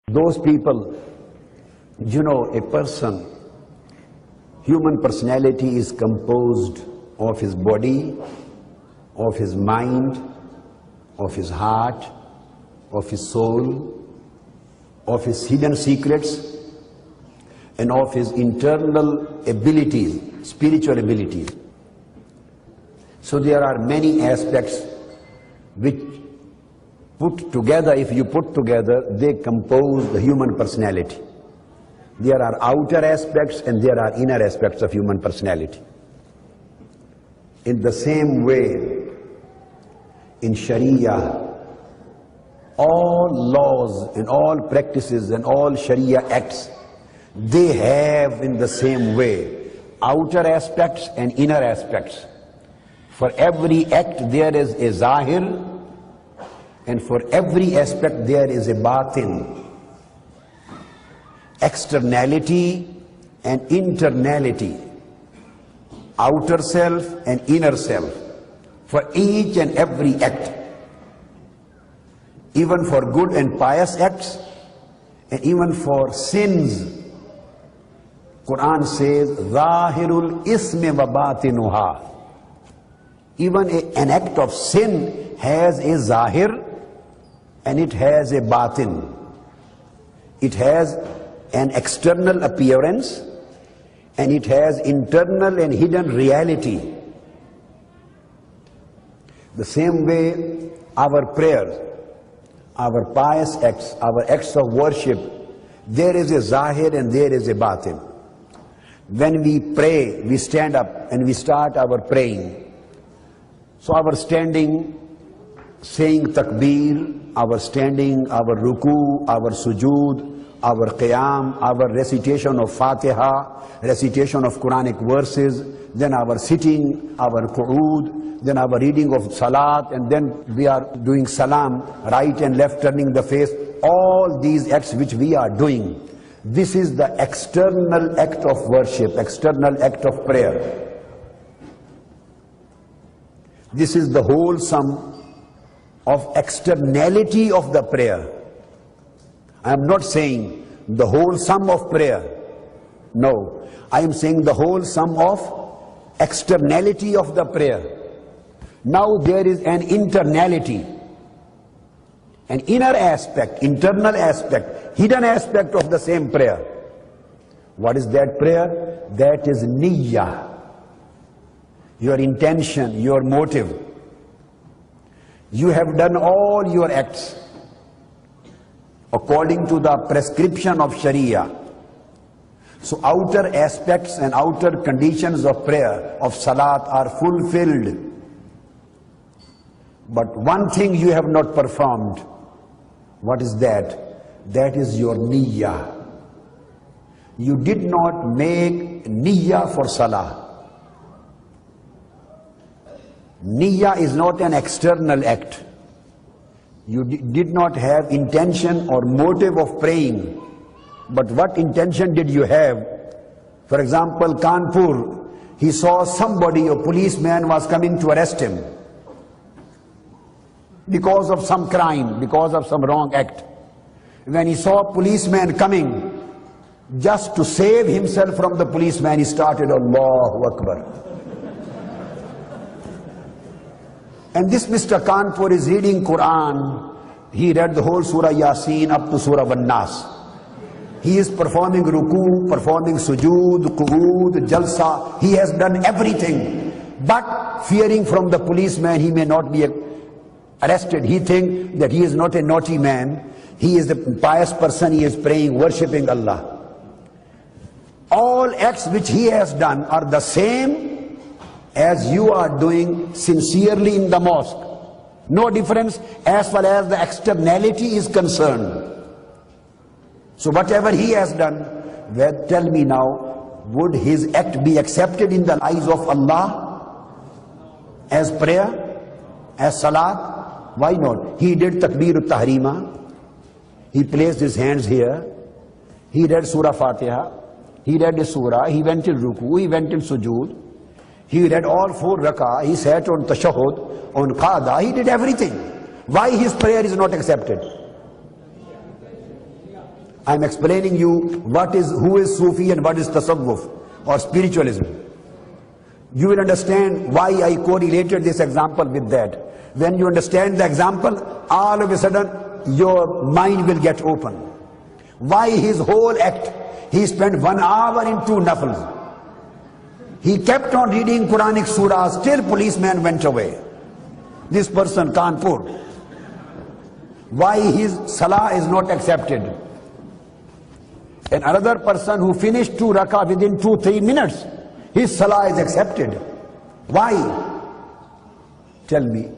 Those people, a person, human personality is composed of his body, of his mind, of his heart, of his soul, of his hidden secrets, and of his internal abilities, spiritual abilities. So there are many aspects which put together, if you put together, they compose the human personality. There are outer aspects and there are inner aspects of human personality. In the same way, in Sharia, all laws and all practices and all Sharia acts, they have in the same way outer aspects and inner aspects. For every act there is a zahir, and for every aspect there is a batin. Externality and internality, outer self and inner self, for each and every act. Even for good and pious acts, and even for sins, Quran says, Zahirul ismi wa batinuha. Even an act of sin has a zahir and it has a batin. It has an external appearance and it has internal and hidden reality. The same way our prayers, our pious acts, our acts of worship, there is a zahir and there is a batin. When we pray, we stand up and we start our praying. So our standing, saying takbir, our standing, our ruku, our sujood, our qiyam, our recitation of Fatiha, recitation of Quranic verses, then our sitting, our qu'ud, then our reading of salat, and then we are doing salam, right and left turning the face. All these acts which we are doing, this is the external act of worship, external act of prayer. This is the whole sum of externality of the prayer. I am not saying the whole sum of prayer. No, I am saying the whole sum of externality of the prayer. Now there is an internality, an inner aspect, internal aspect, hidden aspect of the same prayer. What is that prayer? That is niyyah. Your intention, your motive. You have done all your acts according to the prescription of Sharia. So outer aspects and outer conditions of prayer, of salat, are fulfilled. But one thing you have not performed. What is that? That is your niyyah. You did not make niyyah for salah. Niyyah is not an external act. You did not have intention or motive of praying. But what intention did you have? For example, Kanpur, he saw somebody, a policeman was coming to arrest him because of some crime, because of some wrong act. When he saw a policeman coming, just to save himself from the policeman, he started Allahu Akbar. And this Mr. Kanpur is reading Quran. He read the whole Surah Yasin up to Surah Wan-Nas. He is performing ruku, performing sujood, qu'ud, jalsa. He has done everything. But fearing from the policeman, he may not be arrested. He thinks that he is not a naughty man. He is a pious person. He is praying, worshipping Allah. All acts which he has done are the same as you are doing sincerely in the mosque. No difference as far as the externality is concerned. So whatever he has done, well, tell me now, would his act be accepted in the eyes of Allah as prayer, as salat? Why not? He did takbir tahrima. He placed his hands here. He read Surah Fatiha. He read a surah. He went in ruku. He went in sujood. He read all 4 rak'ah, he sat on tashahhud, on qada, he did everything. Why his prayer is not accepted? I'm explaining you who is Sufi and what is Tasawwuf or spiritualism. You will understand why I correlated this example with that. When you understand the example, all of a sudden your mind will get open. Why his whole act? He spent 1 hour in 2 nafls. He kept on reading Quranic surahs till policeman went away. This person, Kanpur. Why his salah is not accepted? And another person who finished 2 rakah within 2-3 minutes, his salah is accepted. Why? Tell me.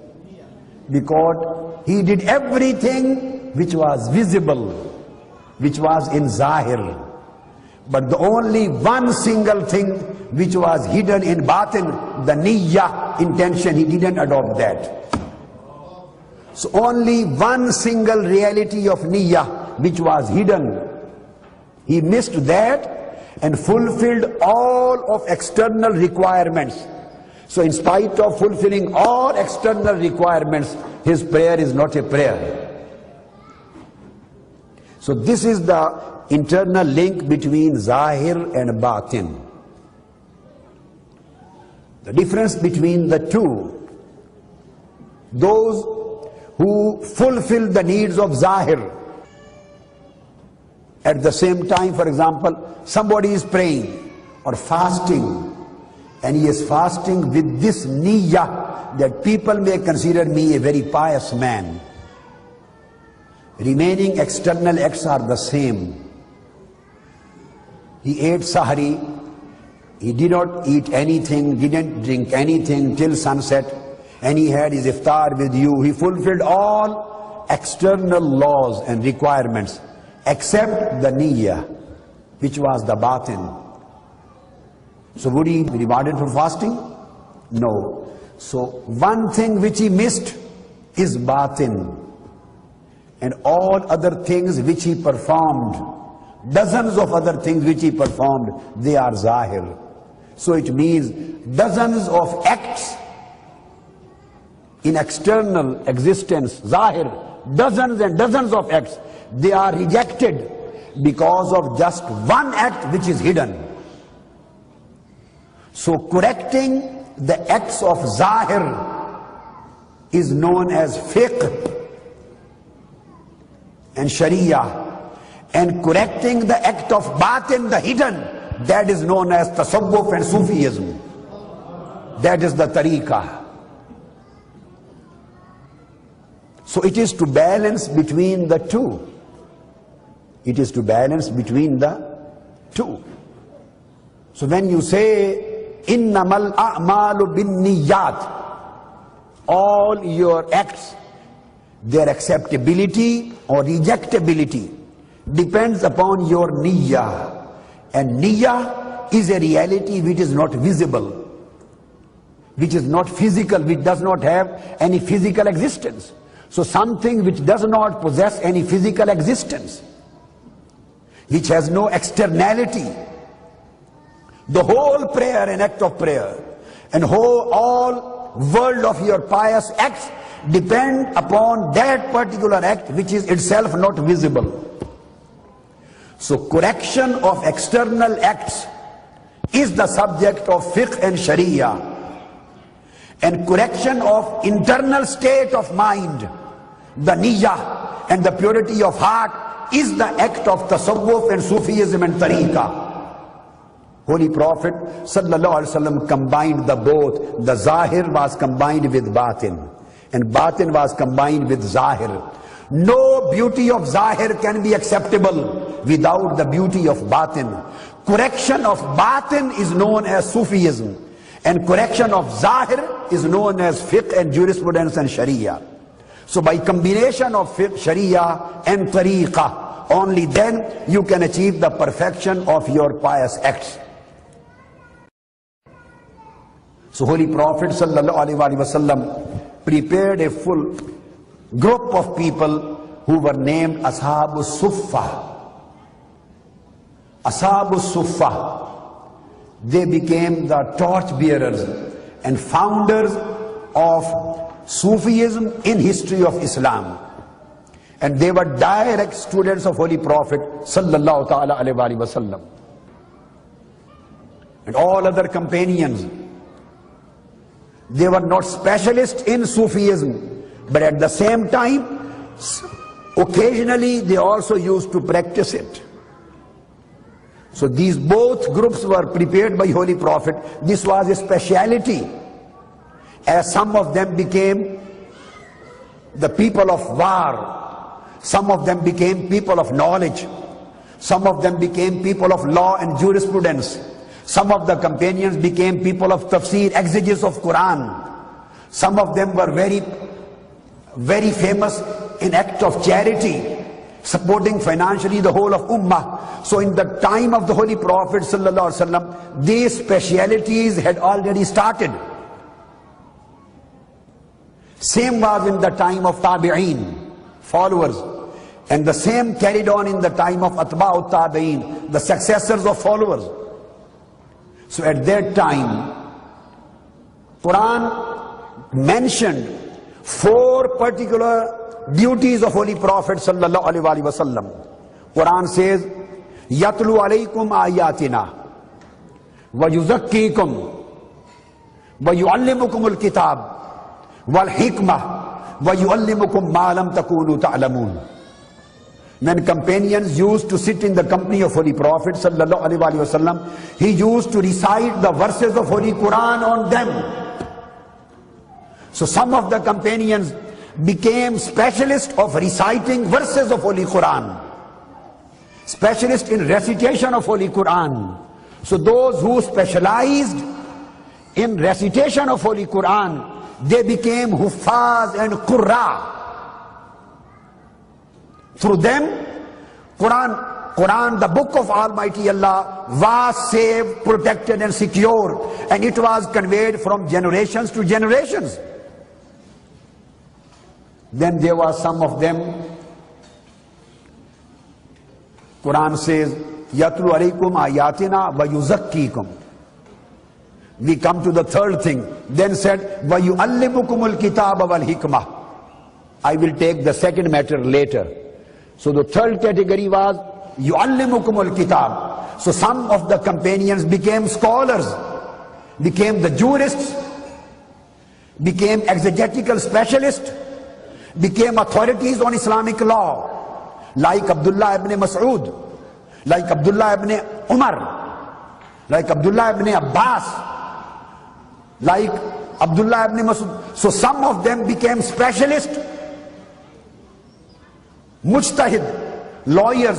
Because he did everything which was visible, which was in zahir. But the only one single thing which was hidden in batin, the niyyah, intention, he didn't adopt that. So only one single reality of niyyah which was hidden, he missed that and fulfilled all of external requirements. So in spite of fulfilling all external requirements, his prayer is not a prayer. So this is the internal link between zahir and batin. The difference between the two, those who fulfill the needs of zahir, at the same time, for example, somebody is praying or fasting, and he is fasting with this niyyah that people may consider me a very pious man. Remaining external acts are the same. He ate sahri, he did not eat anything, didn't drink anything till sunset, and he had his iftar with you. He fulfilled all external laws and requirements except the niyyah, which was the batin. So would he be rewarded for fasting? No. So one thing which he missed is batin. And all other things which he performed, dozens of other things which he performed, they are zahir. So it means dozens of acts in external existence, zahir, dozens and dozens of acts, they are rejected because of just one act which is hidden. So correcting the acts of zahir is known as fiqh and sharia, and correcting the act of batin, the hidden, that is known as tasawwuf and Sufism. That is the tariqah. So it is to balance between the two. It is to balance between the two. So when you say innamal a'malu binniyat, all your acts, their acceptability or rejectability depends upon your niyyah. And niyyah is a reality which is not visible, which is not physical, which does not have any physical existence. So something which does not possess any physical existence, which has no externality, the whole prayer and act of prayer and all world of your pious acts depend upon that particular act which is itself not visible. So correction of external acts is the subject of fiqh and sharia, and correction of internal state of mind, the niyyah and the purity of heart, is the act of tasawwuf and Sufism and tariqah. Holy Prophet sallallahu alaihi wasallam combined the both. The zahir was combined with batin, and batin was combined with zahir. No beauty of zahir can be acceptable without the beauty of batin. Correction of batin is known as Sufism, and correction of zahir is known as fiqh and jurisprudence and sharia. So by combination of fiqh, sharia and tariqah, only then you can achieve the perfection of your pious acts. So Holy Prophet sallallahu alaihi wasallam prepared a full group of people who were named Ashabu Suffa. Ashabu Suffa. They became the torch bearers and founders of Sufism in history of Islam. And they were direct students of Holy Prophet sallallahu ta'ala alayhi wa sallam. And all other companions, they were not specialists in Sufism, but at the same time, occasionally they also used to practice it. So these both groups were prepared by Holy Prophet. This was a speciality, as some of them became the people of war, some of them became people of knowledge, some of them became people of law and jurisprudence, some of the companions became people of tafsir, exegesis of Quran, some of them were very famous in act of charity, supporting financially the whole of Ummah. So in the time of the Holy Prophet sallallahu alaihi wasallam, these specialities had already started. Same was in the time of Tabi'een, followers. And the same carried on in the time of Atba'ut Tabi'een, the successors of followers. So at that time, Quran mentioned 4 particular duties of Holy Prophet sallallahu alaihi wasallam. Quran says, "Yatlu alaykum ayatina, wa yuzakkikum, wa yuallimukum al-kitab, wal hikmah, wa yuallimukum ma lam takunu ta'lamun." When companions used to sit in the company of Holy Prophet sallallahu alaihi wasallam, he used to recite the verses of Holy Quran on them. So some of the companions became specialists of reciting verses of Holy Quran, specialists in recitation of Holy Quran. So those who specialized in recitation of Holy Quran, they became huffaz and qurra. Through them, Quran, the book of Almighty Allah, was saved, protected and secure, and it was conveyed from generations to generations. Then there were some of them, Quran says, "Yatlu alaykum ayatina wa yuzakkikum." We come to the third thing. Then said, "Wa yuallimukumul kitaba wal hikmah." I will take the second matter later. So the third category was yuallimukumul kitab. So some of the companions became scholars, became the jurists, became exegetical specialists, became authorities on Islamic law, like Abdullah ibn Mas'ud, like Abdullah ibn Umar, like Abdullah ibn Abbas, like Abdullah ibn Mas'ud. So some of them became specialists, mujtahid, lawyers,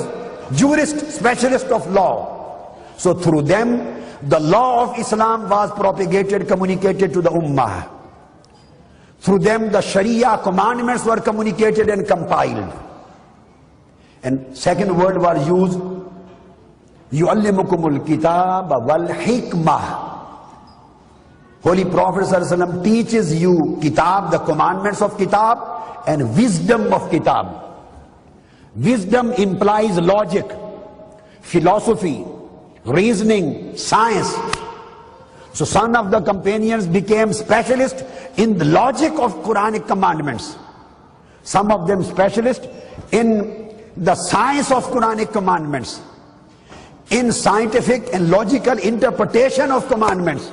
jurists, specialists of law. So through them, the law of Islam was propagated, communicated to the Ummah. Through them, the Sharia commandments were communicated and compiled. And second word was used, yuallimukumul kitab wal hikmah. Holy Prophet ﷺ teaches you kitab, the commandments of kitab, and wisdom of kitab. Wisdom implies logic, philosophy, reasoning, science. So some of the companions became specialists in the logic of Quranic commandments. Some of them specialists in the science of Quranic commandments, in scientific and logical interpretation of commandments.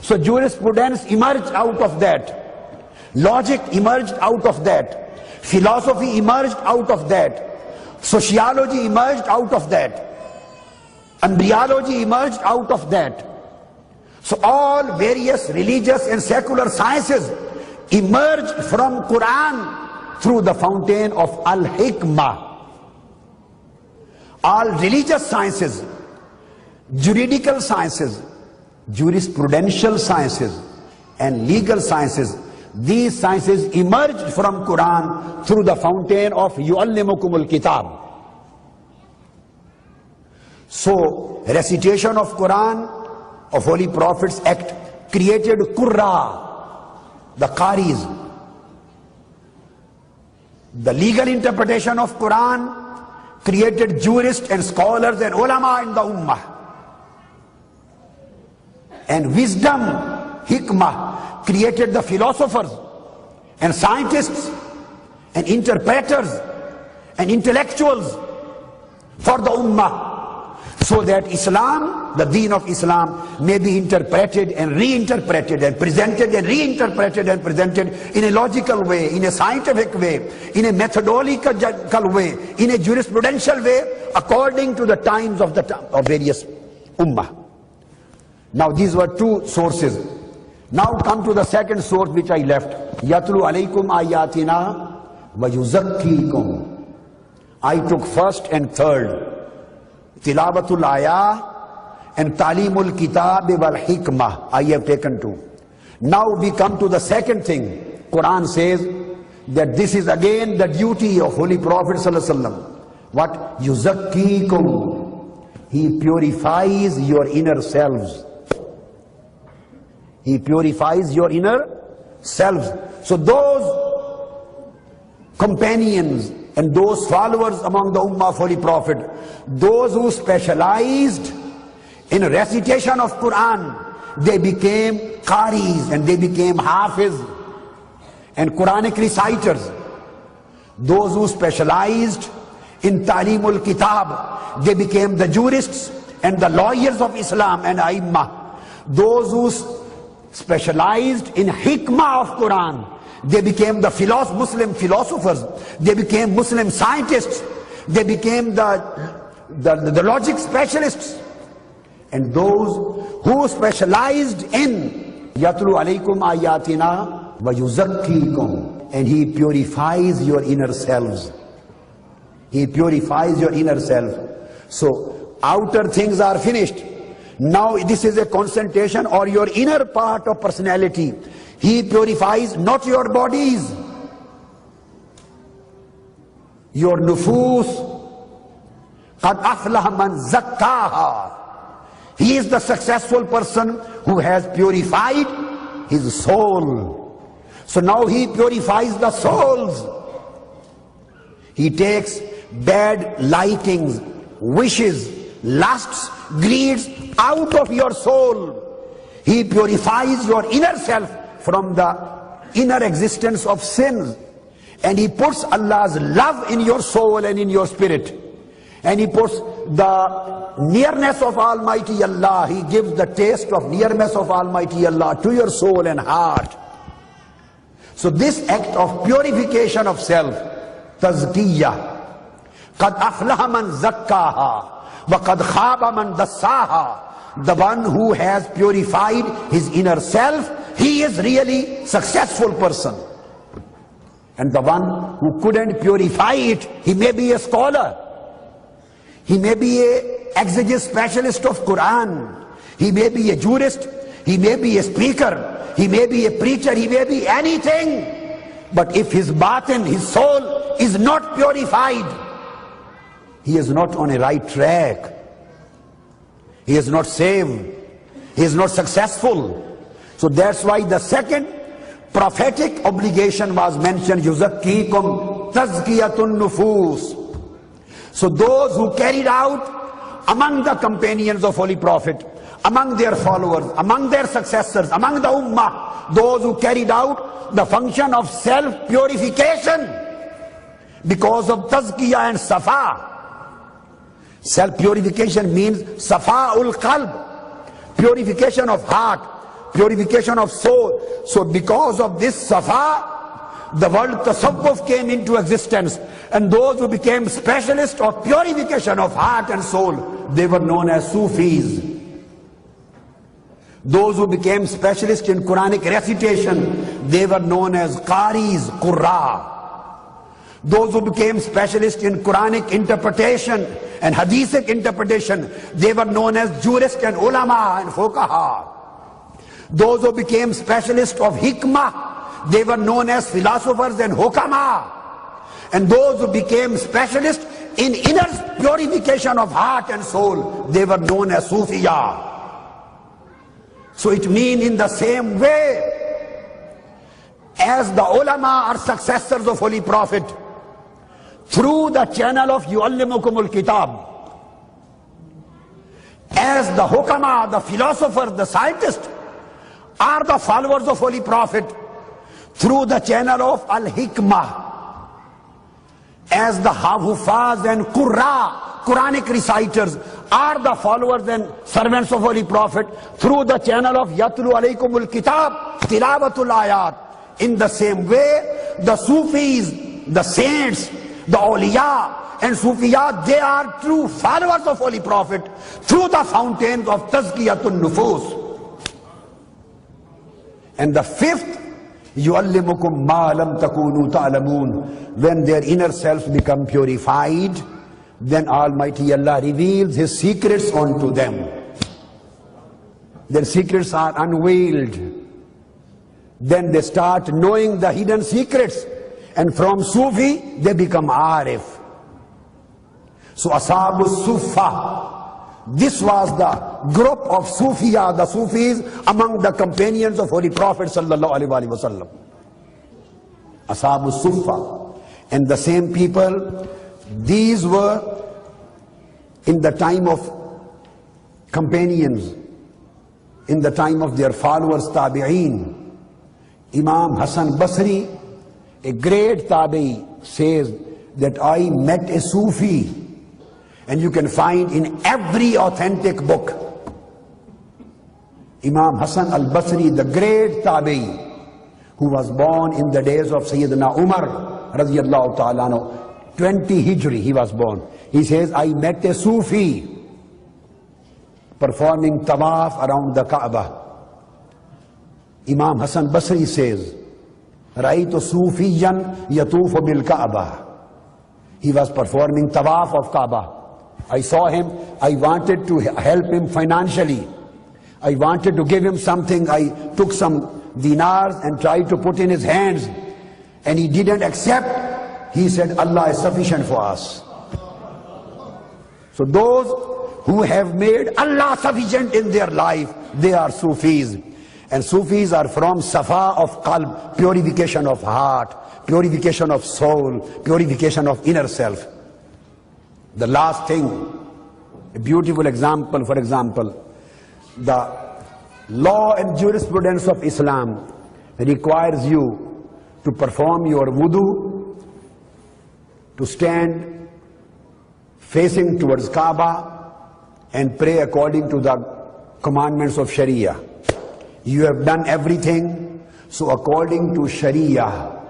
So jurisprudence emerged out of that. Logic emerged out of that. Philosophy emerged out of that. Sociology emerged out of that. Embryology emerged out of that. So all various religious and secular sciences emerged from Quran through the fountain of Al-Hikmah. All religious sciences, juridical sciences, jurisprudential sciences, and legal sciences, these sciences emerged from Quran through the fountain of yuallimukumul kitab. So recitation of Quran, of Holy Prophet's act, created qurra, the qaris. The legal interpretation of Quran created jurists and scholars and ulama in the ummah. And wisdom, hikmah, created the philosophers and scientists and interpreters and intellectuals for the ummah, so that Islam, the deen of Islam, may be interpreted and reinterpreted and presented and reinterpreted and presented in a logical way, in a scientific way, in a methodological way, in a jurisprudential way, according to the times of various ummah. Now these were two sources. Now come to the second source which I left. Yatlu alaykum ayatina wa yuzakkikum. I took first and third. Tilawatul ayah and talimul kitab wal hikmah. I have taken two. Now we come to the second thing. Quran says that this is again the duty of Holy Prophet sallallahu alaihi wasallam. What? Yuzakkikum. He purifies your inner selves. He purifies your inner selves. So those companions and those followers among the Ummah of Holy Prophet, those who specialized in recitation of Quran, they became Qaris and they became Hafiz and Quranic reciters. Those who specialized in Talimul Kitab, they became the jurists and the lawyers of Islam and A'immah. Those who specialized in Hikmah of Quran, they became the Muslim philosophers, they became Muslim scientists, they became the logic specialists. And those who specialized in Yatlu alaykum ayatina wa yuzakkikum, and he purifies your inner selves. He purifies your inner self. So outer things are finished. Now this is a concentration or your inner part of personality. He purifies not your bodies, your nufus. Qad aflaha man zakkaha. He is the successful person who has purified his soul. So now he purifies the souls. He takes bad likings, wishes, lusts, greeds out of your soul. He purifies your inner self from the inner existence of sins. And he puts Allah's love in your soul and in your spirit. And he puts the nearness of Almighty Allah. He gives the taste of nearness of Almighty Allah to your soul and heart. So this act of purification of self, tazkiyah, qad aflaha man zakkaha wa qad khaba man dassaha. The one who has purified his inner self, he is really successful person. And the one who couldn't purify it, he may be a scholar, he may be a exegesis specialist of Quran, he may be a jurist, he may be a speaker, he may be a preacher, he may be anything. But if his batin, his soul is not purified, he is not on a right track. He is not saved. He is not successful. So that's why the second prophetic obligation was mentioned, yuzakkikum tazkiyatun nufus. So those who carried out among the companions of Holy Prophet, among their followers, among their successors, among the ummah, those who carried out the function of self-purification because of tazkiyah and safa. Self-purification means safa'ul qalb, purification of heart, purification of soul. So because of this safa, the word tasawwuf came into existence. And those who became specialists of purification of heart and soul, they were known as Sufis. Those who became specialists in Quranic recitation, they were known as Qaris, Qurra. Those who became specialists in Quranic interpretation and Hadithic interpretation, they were known as jurists and ulama and fuqaha. Those who became specialists of hikmah, they were known as philosophers and hukama. And those who became specialists in inner purification of heart and soul, they were known as Sufiya. So it means in the same way as the ulama are successors of Holy Prophet, through the channel of yu'allimukumul kitab, as the hukama, the philosophers, the scientists are the followers of Holy Prophet, through the channel of al-hikmah, as the Hufaz and Qurra, Quranic reciters, are the followers and servants of Holy Prophet through the channel of Yatlu Alaykumul Kitab, Tilawatul Ayat. In the same way, the Sufis, the saints, the awliya and Sufiyat, they are true followers of Holy Prophet through the fountains of Tazkiyatun Nufus. And the fifth, يُعَلِّمُكُمْ مَا لَمْ تَكُونُوا تَعْلَمُونَ. When their inner selves become purified, then Almighty Allah reveals His secrets unto them. Their secrets are unveiled. Then they start knowing the hidden secrets. And from Sufi, they become Arif. So Ashabu Sufa, this was the group of Sufiya, the Sufis among the companions of Holy Prophet sallallahu alaihi wasallam. Ashabu Sufa. And the same people, these were in the time of companions, in the time of their followers, Tabi'een. Imam Hassan Basri, a great Tabi'i, says that I met a Sufi, and you can find in every authentic book. Imam Hassan al-Basri, the great Tabi'i, who was born in the days of Sayyidina Umar radiyallahu ta'ala anhu, 20 Hijri he was born. He says, I met a Sufi performing tawaf around the Kaaba. Imam Hassan Basri says, Ra'aytu Sufiyan yatufu bil Kaaba. He was performing tawaf of Kaaba. I saw him, I wanted to help him financially. I wanted to give him something. I took some dinars and tried to put in his hands, and he didn't accept. He said, Allah is sufficient for us. So those who have made Allah sufficient in their life, they are Sufis. And Sufis are from Safa of Qalb, purification of heart, purification of soul, purification of inner self. The last thing, a beautiful example, for example, the law and jurisprudence of Islam requires you to perform your wudu, to stand facing towards Kaaba and pray according to the commandments of Sharia. You have done everything, so according to Sharia,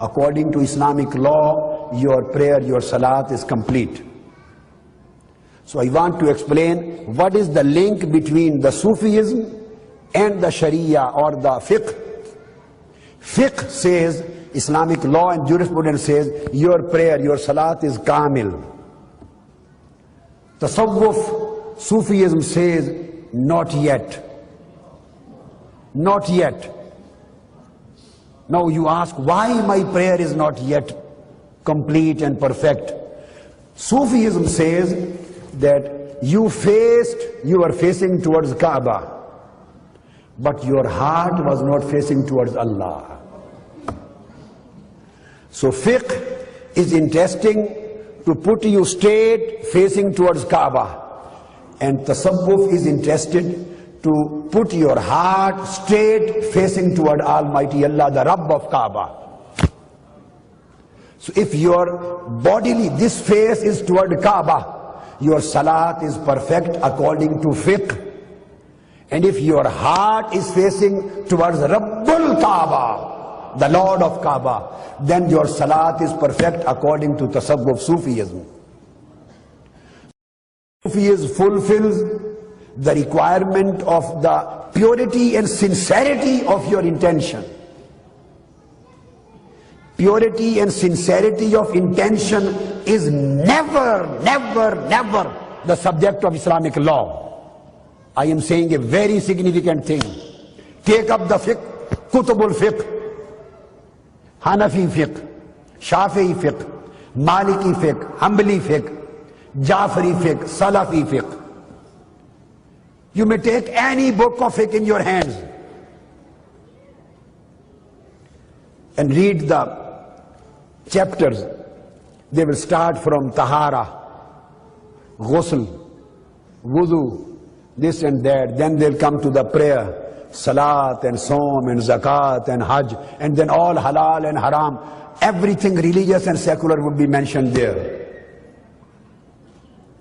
according to Islamic law, your prayer, your salat is complete. So I want to explain what is the link between the Sufism and the Sharia or the fiqh. Fiqh says, Islamic law and jurisprudence says, your prayer, your salat is kamil. Tasawwuf, Sufism says, not yet. Not yet. Now you ask, why my prayer is not yet complete and perfect? Sufism says that you were facing towards Kaaba, but your heart was not facing towards Allah. So fiqh is interesting to put you straight facing towards Kaaba, and tasawwuf is interested to put your heart straight facing toward Almighty Allah, the Rabb of Kaaba. So if your bodily, this face is toward Kaaba, your salat is perfect according to fiqh. And if your heart is facing towards Rabbul Kaaba, the Lord of Kaaba, then your salat is perfect according to tasawwuf, Sufism. Sufism fulfills the requirement of the purity and sincerity of your intention. Purity and sincerity of intention is never, never, never the subject of Islamic law. I am saying a very significant thing. Take up the fiqh, Kutubul fiqh, Hanafi fiqh, Shafi'i fiqh, Maliki fiqh, Hanbali fiqh, Jafari fiqh, Salafi fiqh. You may take any book of fiqh in your hands and read the chapters. They will start from Tahara, Ghusl, Wudu, this and that. Then they'll come to the prayer, Salat and Som and Zakat and Hajj, and then all halal and haram. everything religious and secular would be mentioned there.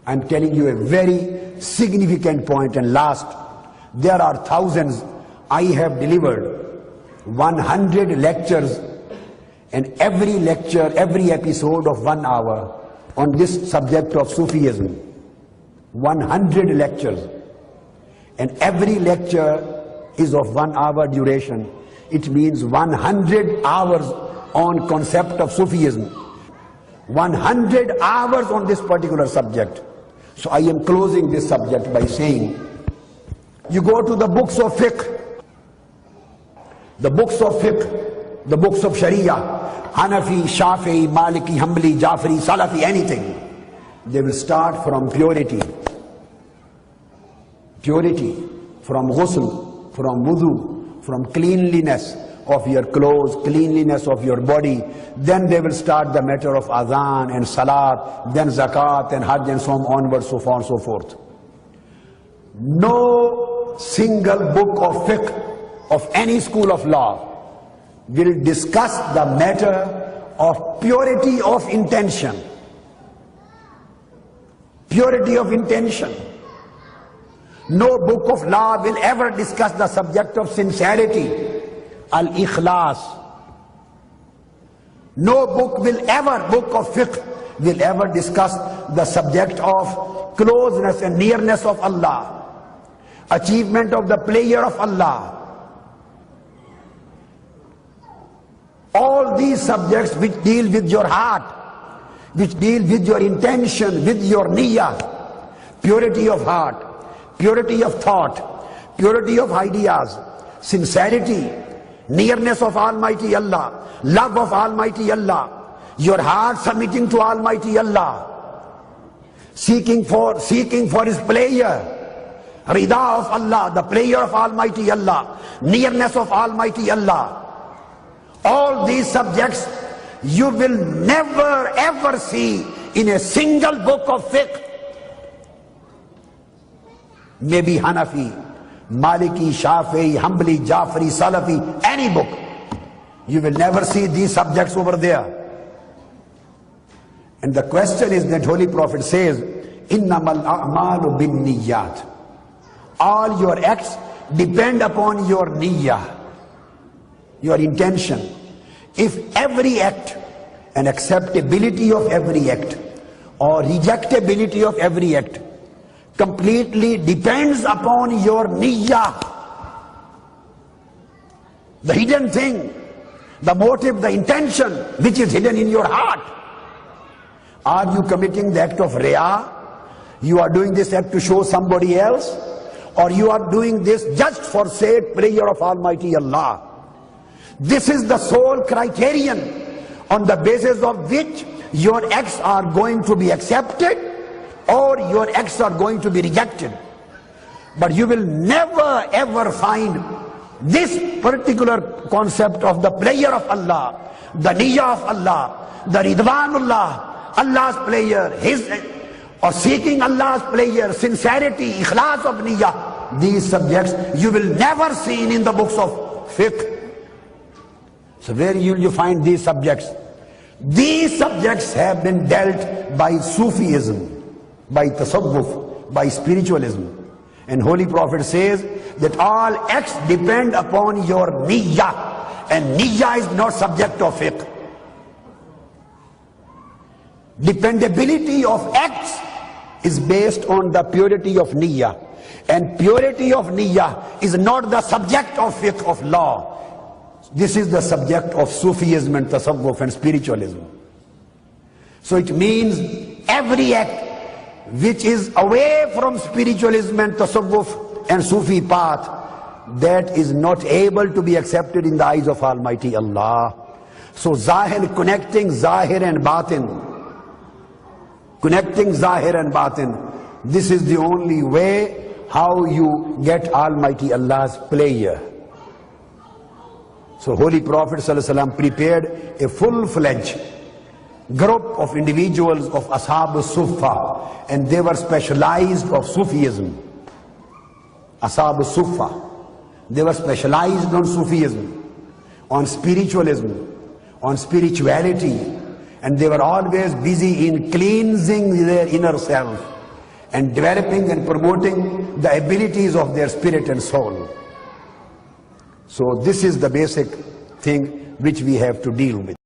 I'm telling you a very significant point. And last, there are thousands. I have delivered 100 lectures, and every lecture, every episode of 1 hour on this subject of Sufism. 100 lectures. And every lecture is of 1 hour duration. It means 100 hours on concept of Sufism. 100 hours on this particular subject. So I am closing this subject by saying, you go to the books of fiqh, the books of Sharia, Hanafi, Shafi'i, Maliki, Hanbali, Jafri, Salafi, anything. They will start from purity. Purity, from ghusl, from wudu, from cleanliness of your clothes, cleanliness of your body. Then they will start the matter of adhan and salat, then zakat and hajj and so on onwards, so far and so forth. No single book of fiqh of any school of law will discuss the matter of purity of intention. Purity of intention. No book of law will ever discuss the subject of sincerity, al-ikhlas. No book of fiqh will ever discuss the subject of closeness and nearness of Allah, achievement of the pleasure of Allah. All these subjects which deal with your heart, which deal with your intention, with your niyyah, purity of heart, purity of thought, purity of ideas, sincerity, nearness of Almighty Allah, love of Almighty Allah, your heart submitting to Almighty Allah, seeking for His pleasure, rida of Allah, the pleasure of Almighty Allah, nearness of Almighty Allah. All these subjects you will never ever see in a single book of fiqh. Maybe Hanafi, Maliki, Shafi'i, Hanbali, Jafri, Salafi, any book. You will never see these subjects over there. And the question is that Holy Prophet says, Innamal a'malu bin niyyat. All your acts depend upon your niyyah, your intention. If every act and acceptability of every act or rejectability of every act completely depends upon your niyyah, the hidden thing, the motive, the intention which is hidden in your heart. Are you committing the act of riyah? You are doing this act to show somebody else, or you are doing this just for sake prayer of Almighty Allah? This is the sole criterion on the basis of which your acts are going to be accepted or your acts are going to be rejected. But you will never ever find this particular concept of the pleasure of Allah, the niyyah of Allah, the ridwanullah, Allah's pleasure, or seeking Allah's pleasure, sincerity, ikhlas of niyyah. These subjects you will never see in the books of fiqh. So where will you find these subjects? These subjects have been dealt by Sufism, by tasawwuf, by spiritualism. And Holy Prophet says that all acts depend upon your niyyah, and niyyah is not subject of fiqh. Dependability of acts is based on the purity of niyyah, and purity of niyyah is not the subject of fiqh of law. This is the subject of Sufism and tasawwuf and spiritualism. So it means every act which is away from spiritualism and tasawwuf and Sufi path, that is not able to be accepted in the eyes of Almighty Allah. So zahir, connecting zahir and batin, connecting zahir and batin, this is the only way how you get Almighty Allah's pleasure. So Holy Prophet ﷺ prepared a full-fledged group of individuals of Ashab al-Suffa, and they were specialized of Sufism. Ashab al-Suffa, they were specialized on Sufism, on spiritualism, on spirituality, and they were always busy in cleansing their inner self and developing and promoting the abilities of their spirit and soul. So this is the basic thing which we have to deal with.